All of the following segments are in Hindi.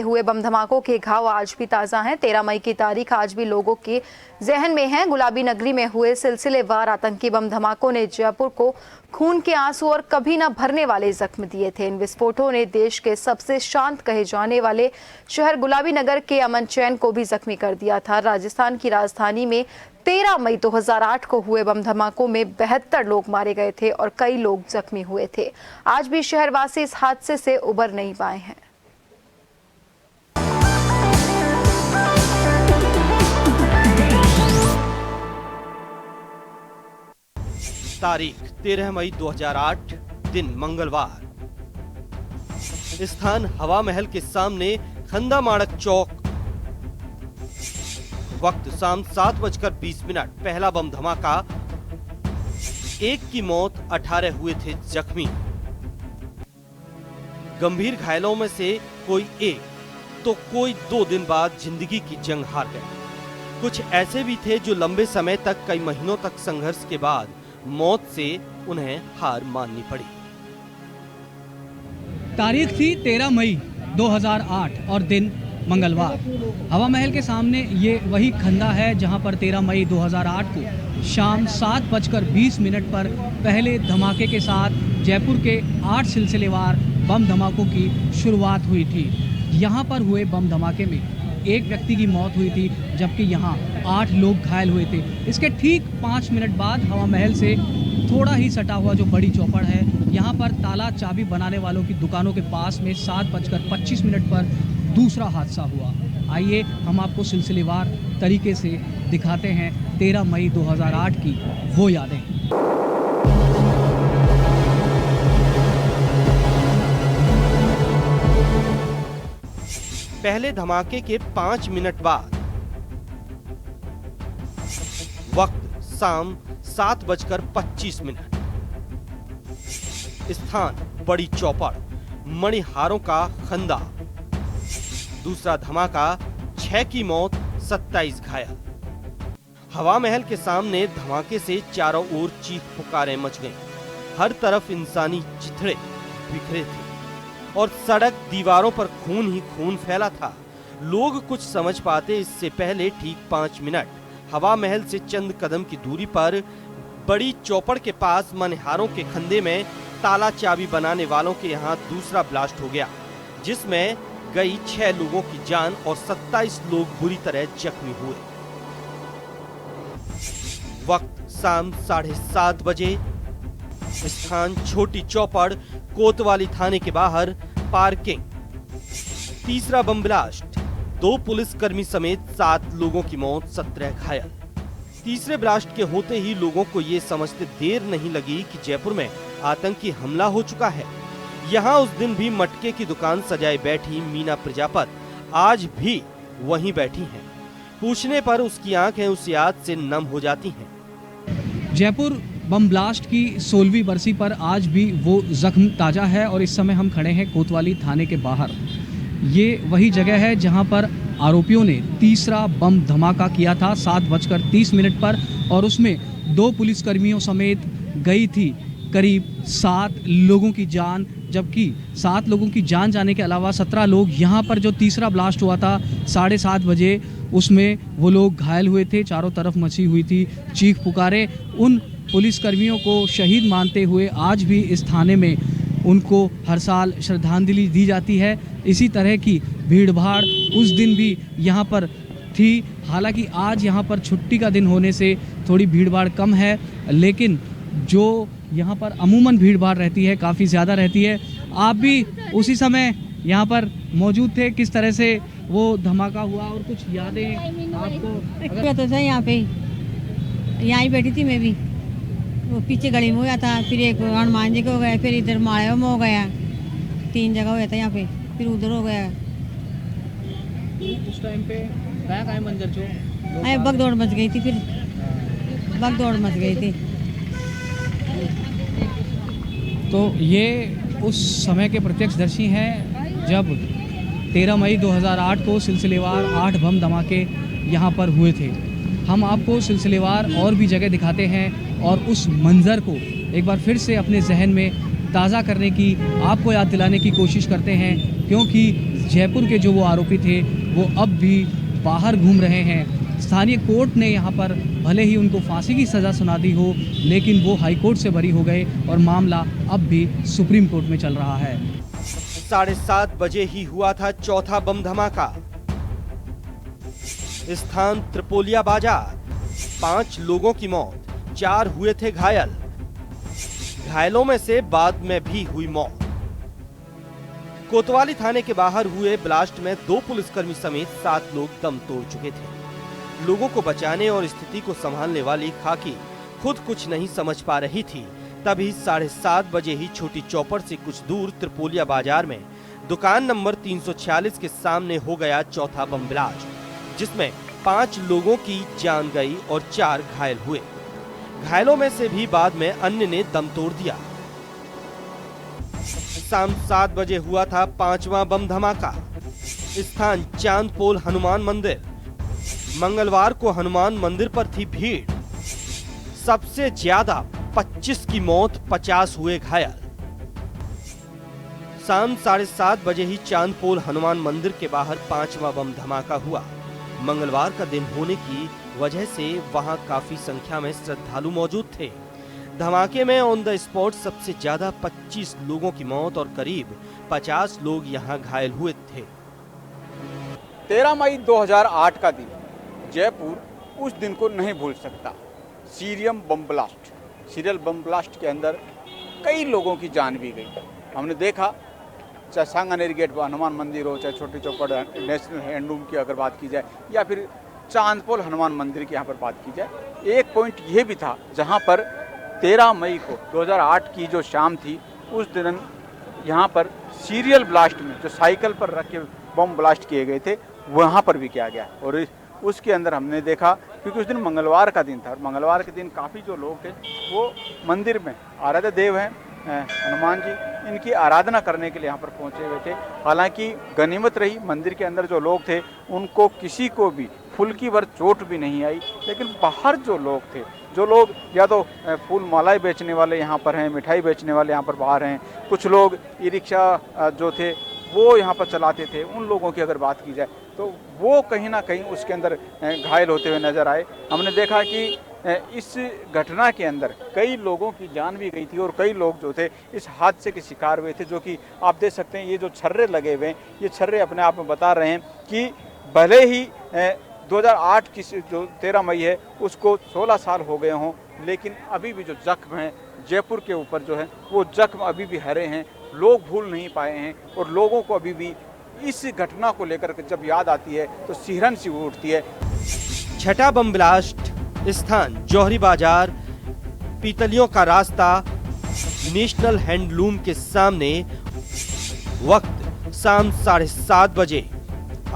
हुए बम धमाकों के घाव आज भी ताजा हैं। 13 मई की तारीख आज भी लोगों के जहन में है। गुलाबी नगरी में हुए सिलसिलेवार आतंकी बम धमाकों ने जयपुर को खून के आंसू और कभी न भरने वाले जख्म दिए थे। इन विस्फोटों ने देश के सबसे शांत कहे जाने वाले शहर गुलाबी नगर के अमन चैन को भी जख्मी कर दिया था। राजस्थान की राजधानी में 13 मई 2008 को हुए बम धमाकों में 72 लोग मारे गए थे और कई लोग जख्मी हुए थे। आज भी शहरवासी इस हादसे से उबर नहीं पाए हैं। तारीख 13 मई 2008, दिन मंगलवार। स्थान हवा महल के सामने खंदा माणक चौक। वक्त शाम 7:20। पहला बम धमाका, एक की मौत, 18 हुए थे जख्मी। गंभीर घायलों में से कोई एक तो कोई 2 दिन बाद जिंदगी की जंग हार गए। कुछ ऐसे भी थे जो लंबे समय तक, कई महीनों तक संघर्ष के बाद मौत से उन्हें हार माननी पड़ी। तारीख थी 13 मई 2008 और दिन मंगलवार। हवा महल के सामने ये वही खंदा है जहां पर 13 मई 2008 को शाम 7:20 पर पहले धमाके के साथ जयपुर के 8 सिलसिलेवार बम धमाकों की शुरुआत हुई थी। यहाँ पर हुए बम धमाके में एक व्यक्ति की मौत हुई थी, जबकि यहाँ 8 लोग घायल हुए थे। इसके ठीक 5 मिनट बाद हवा महल से थोड़ा ही सटा हुआ जो बड़ी चौपड़ है, यहाँ पर ताला चाबी बनाने वालों की दुकानों के पास में 7:25 पर दूसरा हादसा हुआ। आइए हम आपको सिलसिलेवार तरीके से दिखाते हैं 13 मई 2008 की वो यादें। पहले धमाके के 5 मिनट बाद, वक्त शाम 7:25। स्थान बड़ी चौपड़, मणिहारों का खंदा। दूसरा धमाका, 6 की मौत, 27 घायल। हवा महल के सामने धमाके से चारों ओर चीख पुकारें मच गईं। हर तरफ इंसानी चिथड़े बिखरे थे और सड़क दीवारों पर खून ही खून फैला था। लोग कुछ समझ पाते इससे पहले ठीक 5 मिनट हवा महल से चंद कदम की दूरी पर बड़ी चौपड़ के पास मनिहारों के खंदे में ताला चाबी बनाने वालों के यहाँ दूसरा ब्लास्ट हो गया, जिसमें गई 6 लोगों की जान और 27 लोग बुरी तरह जख्मी हुए। वक्त शाम 7:30 बजे। स्थान छोटी चौपड़, कोतवाली थाने के बाहर पार्किंग। तीसरा बम ब्लास्ट, 2 पुलिसकर्मी समेत 7 लोगों की मौत, 17 घायल। तीसरे ब्लास्ट के होते ही लोगों को ये समझते देर नहीं लगी कि जयपुर में आतंकी हमला हो चुका है। यहाँ उस दिन भी मटके की दुकान सजाए बैठी मीना प्रजापत आज भी वहीं बैठी हैं। पूछने पर उसकी आंखें उस याद से नम हो जाती हैं। जयपुर बम ब्लास्ट की 16वीं बरसी पर आज भी वो जख्म ताज़ा है और इस समय हम खड़े हैं कोतवाली थाने के बाहर। ये वही जगह है जहां पर आरोपियों ने तीसरा बम धमाका किया था 7:30 पर और उसमें 2 पुलिसकर्मियों समेत गई थी करीब 7 लोगों की जान, जबकि 7 लोगों की जान जाने के अलावा 17 लोग यहाँ पर जो तीसरा ब्लास्ट हुआ था 7:30 बजे, उसमें वो लोग घायल हुए थे। चारों तरफ मची हुई थी चीख पुकारे। उन पुलिसकर्मियों को शहीद मानते हुए आज भी इस थाने में उनको हर साल श्रद्धांजलि दी जाती है। इसी तरह की भीड़भाड़ उस दिन भी यहाँ पर थी। हालांकि आज यहाँ पर छुट्टी का दिन होने से थोड़ी भीड़भाड़ कम है, लेकिन जो यहाँ पर अमूमन भीड़भाड़ रहती है काफ़ी ज़्यादा रहती है। आप भी उसी समय यहाँ पर मौजूद थे, किस तरह से वो धमाका हुआ और कुछ यादें आपको? तो था यहाँ पे, यहाँ ही बैठी थी मैं भी। वो पीछे गली में हुआ था, फिर एक हनुमान जी को हो गया, फिर इधर माया में हो गया, 3 जगह हुआ था यहाँ पे, फिर उधर हो गया। उस टाइम पे क्या मंजर जो अरे भगदौड़ मच गई थी, फिर भगदौड़ मच गई थी। तो ये उस समय के प्रत्यक्षदर्शी हैं जब 13 मई 2008 को सिलसिलेवार 8 बम धमाके यहाँ पर हुए थे। हम आपको सिलसिलेवार और भी जगह दिखाते हैं और उस मंजर को एक बार फिर से अपने जहन में ताज़ा करने की, आपको याद दिलाने की कोशिश करते हैं, क्योंकि जयपुर के जो वो आरोपी थे वो अब भी बाहर घूम रहे हैं। स्थानीय कोर्ट ने यहाँ पर भले ही उनको फांसी की सज़ा सुना दी हो, लेकिन वो हाई कोर्ट से बरी हो गए और मामला अब भी सुप्रीम कोर्ट में चल रहा है। 7:30 बजे ही हुआ था चौथा बम धमाका। स्थान त्रिपोलिया बाजार। 5 लोगों की मौत, 4 हुए थे घायल। घायलों में से बाद में भी हुई मौत। कोतवाली थाने के बाहर हुए ब्लास्ट में 2 पुलिसकर्मी समेत 7 लोग दम तोड़ चुके थे। लोगों को बचाने और स्थिति को संभालने वाली खाकी खुद कुछ नहीं समझ पा रही थी। तभी 7:30 बजे ही छोटी चौपड़ से कुछ दूर त्रिपोलिया बाजार में दुकान नंबर 346 के सामने हो गया चौथा बम ब्लास्ट, जिसमें 5 लोगों की जान गई और 4 घायल हुए। घायलों में से भी बाद में अन्य ने दम तोड़ दिया। शाम 7 बजे हुआ था 5वां बम धमाका। स्थान चांदपोल हनुमान मंदिर। मंगलवार को हनुमान मंदिर पर थी भीड़। सबसे ज्यादा 25 की मौत, 50 हुए घायल। शाम 7:30 बजे ही चांदपोल हनुमान मंदिर के बाहर 5वां बम धमाका हुआ। मंगलवार का दिन होने की वजह से वहां काफी संख्या में श्रद्धालु मौजूद थे। धमाके में ऑन द स्पॉट सबसे ज्यादा 25 लोगों की मौत और करीब 50 लोग यहां घायल हुए थे। 13 मई 2008 का दिन, जयपुर उस दिन को नहीं भूल सकता। सीरियल बम ब्लास्ट के अंदर कई लोगों की जान भी गई। हमने देखा, चाहे सांगानेरी गेट पर हनुमान मंदिर हो, चाहे छोटी चौपड़ नेशनल हैंडलूम की अगर बात की जाए, या फिर चांदपोल हनुमान मंदिर की यहाँ पर बात की जाए। एक पॉइंट ये भी था जहाँ पर 13 मई को 2008 की जो शाम थी, उस दिन यहाँ पर सीरियल ब्लास्ट में जो साइकिल पर रख के बम ब्लास्ट किए गए थे, वहाँ पर भी किया गया। और उसके अंदर हमने देखा, क्योंकि उस दिन मंगलवार का दिन था और मंगलवार के दिन काफ़ी जो लोग थे वो मंदिर में, आराध्य देव हैं हनुमान जी, इनकी आराधना करने के लिए यहाँ पर पहुँचे हुए थे। हालांकि गनीमत रही, मंदिर के अंदर जो लोग थे उनको किसी को भी फुल्की भर चोट भी नहीं आई। लेकिन बाहर जो लोग थे, जो लोग या तो फूल मालाएं बेचने वाले यहाँ पर हैं, मिठाई बेचने वाले यहाँ पर बाहर हैं, कुछ लोग ई रिक्शा जो थे वो यहाँ पर चलाते थे, उन लोगों की अगर बात की जाए तो वो कहीं ना कहीं उसके अंदर घायल होते हुए नजर आए। हमने देखा कि इस घटना के अंदर कई लोगों की जान भी गई थी और कई लोग जो थे इस हादसे के शिकार हुए थे। जो कि आप देख सकते हैं, ये जो छर्रे लगे हुए हैं, ये छर्रे अपने आप में बता रहे हैं कि भले ही 2008 की जो 13 मई है उसको 16 साल हो गए हों, लेकिन अभी भी जो जख्म है जयपुर के ऊपर जो है वो जख्म अभी भी हरे हैं, लोग भूल नहीं पाए हैं। और लोगों को अभी भी इस घटना को लेकर जब याद आती है तो सिहरन सी उठती है। छठा बम ब्लास्ट। स्थान जौहरी बाजार। पीतलियों का रास्ता नेशनल हैंडलूम के सामने। वक्त शाम 7:30 बजे।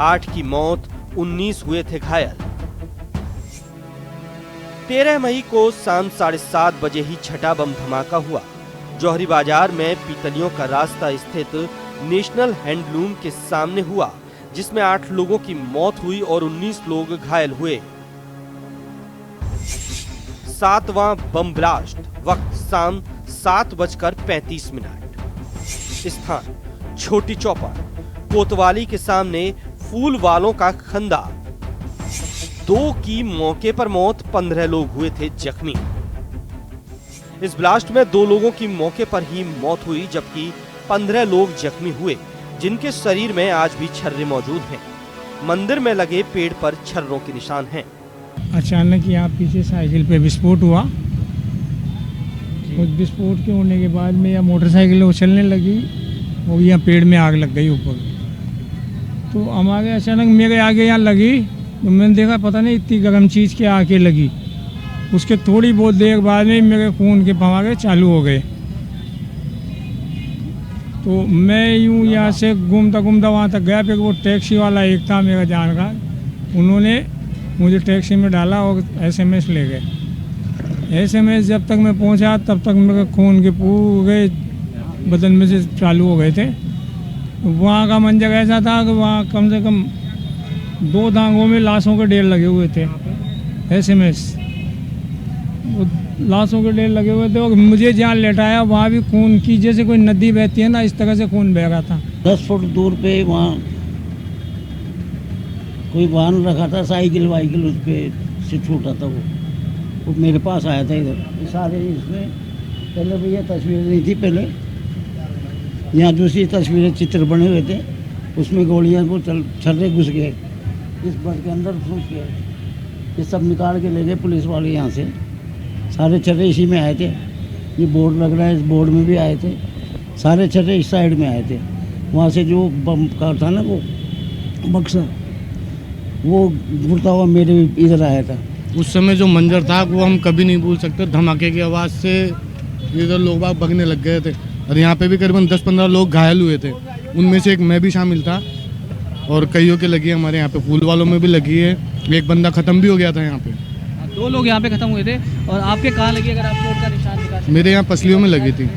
8 की मौत, 19 हुए थे घायल। 13 मई को शाम 7:30 बजे ही छठा बम धमाका हुआ। जौहरी बाजार में पीतलियों का रास्ता स्थित नेशनल हैंडलूम के सामने हुआ, जिसमें 8 लोगों की मौत हुई और 19 लोग घायल हुए। 7वां बम ब्लास्ट। वक्त शाम 7:35। स्थान छोटी चौपड़। कोतवाली के सामने फूल वालों का खंदा। 2 की मौके पर मौत, 15 लोग हुए थे जख्मी। इस ब्लास्ट में 2 लोगों की मौके पर ही मौत हुई, जबकि 15 लोग जख्मी हुए, जिनके शरीर में आज भी छर्रे मौजूद हैं। मंदिर में लगे पेड़ पर छर्रों के निशान हैं। अचानक यहाँ पीछे साइकिल पे विस्फोट हुआ। उस विस्फोट के होने के बाद में यह मोटरसाइकिल उछलने लगी और यहाँ पेड़ में आग लग गई ऊपर। तो हम आगे, अचानक मेरे आगे यहाँ लगी तो मैंने देखा पता नहीं इतनी गर्म चीज़ के आके लगी। उसके थोड़ी बहुत देर बाद में मेरे खून के फव्वारे चालू हो गए। तो मैं यूँ यहाँ से घूमता वहाँ तक गया। फिर वो टैक्सी वाला एक था मेरा जान का, उन्होंने मुझे टैक्सी में डाला और SMS ले गए। SMS जब तक मैं पहुँचा तब तक मेरे खून के पूरे बदन में से चालू हो गए थे। वहाँ का मंजर ऐसा था कि वहाँ कम से कम 2 धांगों में लाशों के ढेर लगे हुए थे। SMS लाशों के ढेर लगे हुए थे और मुझे जहाँ लेटाया वहाँ भी खून की, जैसे कोई नदी बहती है ना, इस तरह से खून बह रहा था। 10 फुट दूर पे वहाँ कोई वाहन रखा था, साइकिल वाइकिल उस पर से छूटा था वो मेरे पास आया था इधर। ये सारे इसमें पहले भैया तस्वीरें नहीं थी, पहले यहाँ दूसरी तस्वीरें चित्र बने हुए थे, उसमें गोलियाँ वो छर्रे घुस गए, इस बट के अंदर घुस गए, ये सब निकाल के ले गए पुलिस वाले यहाँ से। सारे छर्रे इसी में आए थे, ये बोर्ड लग रहा है, इस बोर्ड में भी आए थे, सारे छर्रे इस साइड में आए थे। वहाँ से जो बम का था ना वो बक्सा, वो घुरता हुआ मेरे इधर आया था। उस समय जो मंजर था वो हम कभी नहीं भूल सकते। धमाके की आवाज़ से इधर लोग बाग भगने लग गए थे और यहाँ पे भी करीबन 10-15 लोग घायल हुए थे, उनमें से एक मैं भी शामिल था और कईयों के लगी है, हमारे यहाँ पे फूल वालों में भी लगी है, एक बंदा ख़त्म भी हो गया था यहाँ पे। 2 लोग यहाँ पे खत्म हुए थे। और आपके कहाँ लगी, अगर आप चोट का निशान दिखा सकते? मेरे यहाँ पसलियों में लगी थी।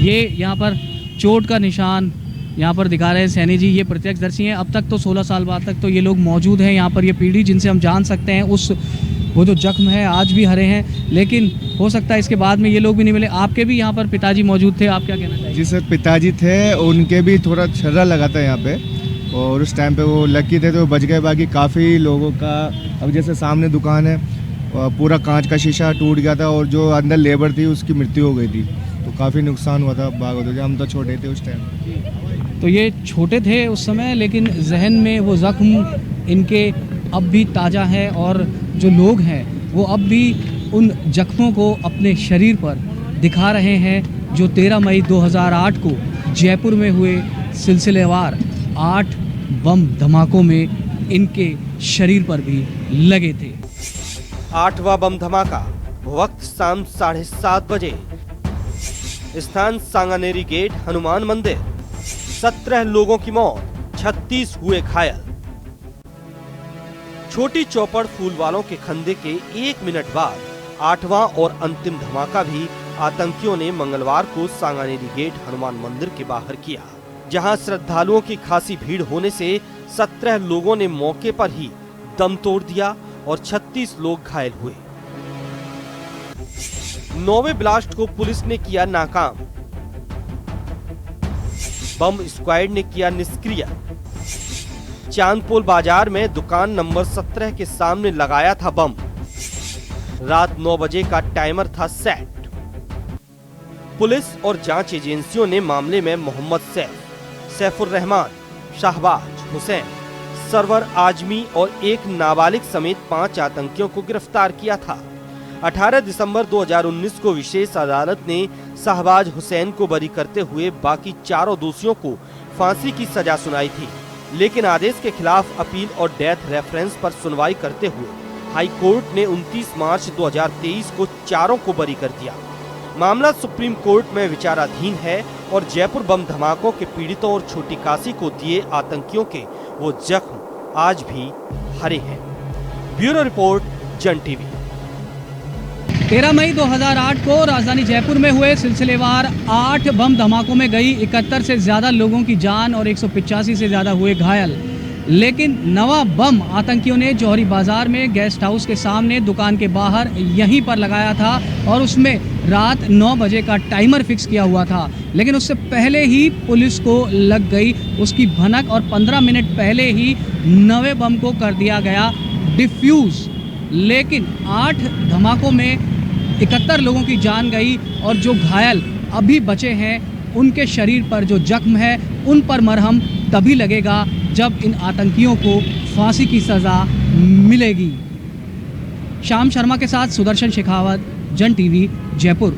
ये यहाँ पर चोट का निशान यहाँ पर दिखा रहे हैं सैनी जी, ये प्रत्यक्षदर्शी हैं। अब तक तो 16 साल बाद तक तो ये लोग मौजूद हैं यहाँ पर, ये पीढ़ी जिनसे हम जान सकते हैं उस वो जो जख्म है आज भी हरे हैं, लेकिन हो सकता है इसके बाद में ये लोग भी नहीं मिले। आपके भी यहाँ पर पिताजी मौजूद थे, आप क्या कहना चाहिए? जी सर, पिताजी थे, उनके भी थोड़ा छर्रा लगा था यहाँ पे और उस टाइम पे वो लकी थे तो बच गए। बाकी काफ़ी लोगों का, अब जैसे सामने दुकान है, पूरा कांच का शीशा टूट गया था और जो अंदर लेबर थी उसकी मृत्यु हो गई थी, तो काफ़ी नुकसान हुआ था बागों से। हम तो छोटे थे उस टाइम। तो ये छोटे थे उस समय, लेकिन जहन में वो ज़ख्म इनके अब भी ताज़ा है और जो लोग हैं वो अब भी उन जख्मों को अपने शरीर पर दिखा रहे हैं जो 13 मई 2008 को जयपुर में हुए सिलसिलेवार 8 बम धमाकों में इनके शरीर पर भी लगे थे। 8वां बम धमाका, वक्त शाम 7:30 बजे, स्थान सांगानेरी गेट, हनुमान मंदिर। 17 लोगों की मौत, 36 हुए घायल। छोटी चौपड़ फूल वालों के खंदे के 1 मिनट बाद 8वां और अंतिम धमाका भी आतंकियों ने मंगलवार को सांगानेरी गेट, हनुमान मंदिर के बाहर किया, जहां श्रद्धालुओं की खासी भीड़ होने से 17 लोगों ने मौके पर ही दम तोड़ दिया और 36 लोग घायल हुए। 9वें ब्लास्ट को पुलिस ने किया नाकाम, बम स्क्वाड ने किया निष्क्रिय। चांदपोल बाजार में दुकान नंबर 17 के सामने लगाया था बम। रात 9 बजे का टाइमर था सेट। पुलिस और जांच एजेंसियों ने मामले में मोहम्मद सैफुर रहमान, शाहबाज हुसैन, सरवर आजमी और एक नाबालिग समेत 5 आतंकियों को गिरफ्तार किया था। 18 दिसंबर 2019 को विशेष अदालत ने शाहबाज हुसैन को बरी करते हुए बाकी चारों दोषियों को फांसी की सजा सुनाई थी, लेकिन आदेश के खिलाफ अपील और डेथ रेफरेंस पर सुनवाई करते हुए हाई कोर्ट ने 29 मार्च 2023 को चारों को बरी कर दिया। मामला सुप्रीम कोर्ट में विचाराधीन है और जयपुर बम धमाकों के पीड़ितों और छोटी काशी को दिए आतंकियों के वो जख्म आज भी हरे हैं। ब्यूरो रिपोर्ट, जन टीवी। 13 मई 2008 को राजधानी जयपुर में हुए सिलसिलेवार 8 बम धमाकों में गई 71 से ज़्यादा लोगों की जान और 185 से ज़्यादा हुए घायल। लेकिन नवा बम आतंकियों ने जौहरी बाजार में गेस्ट हाउस के सामने दुकान के बाहर यहीं पर लगाया था और उसमें रात 9 बजे का टाइमर फिक्स किया हुआ था, लेकिन उससे पहले ही पुलिस को लग गई उसकी भनक और 15 मिनट पहले ही नवे बम को कर दिया गया डिफ्यूज़। लेकिन 8 धमाकों में 71 लोगों की जान गई और जो घायल अभी बचे हैं उनके शरीर पर जो जख्म है उन पर मरहम तभी लगेगा जब इन आतंकियों को फांसी की सज़ा मिलेगी। श्याम शर्मा के साथ सुदर्शन शेखावत, जन टीवी, जयपुर।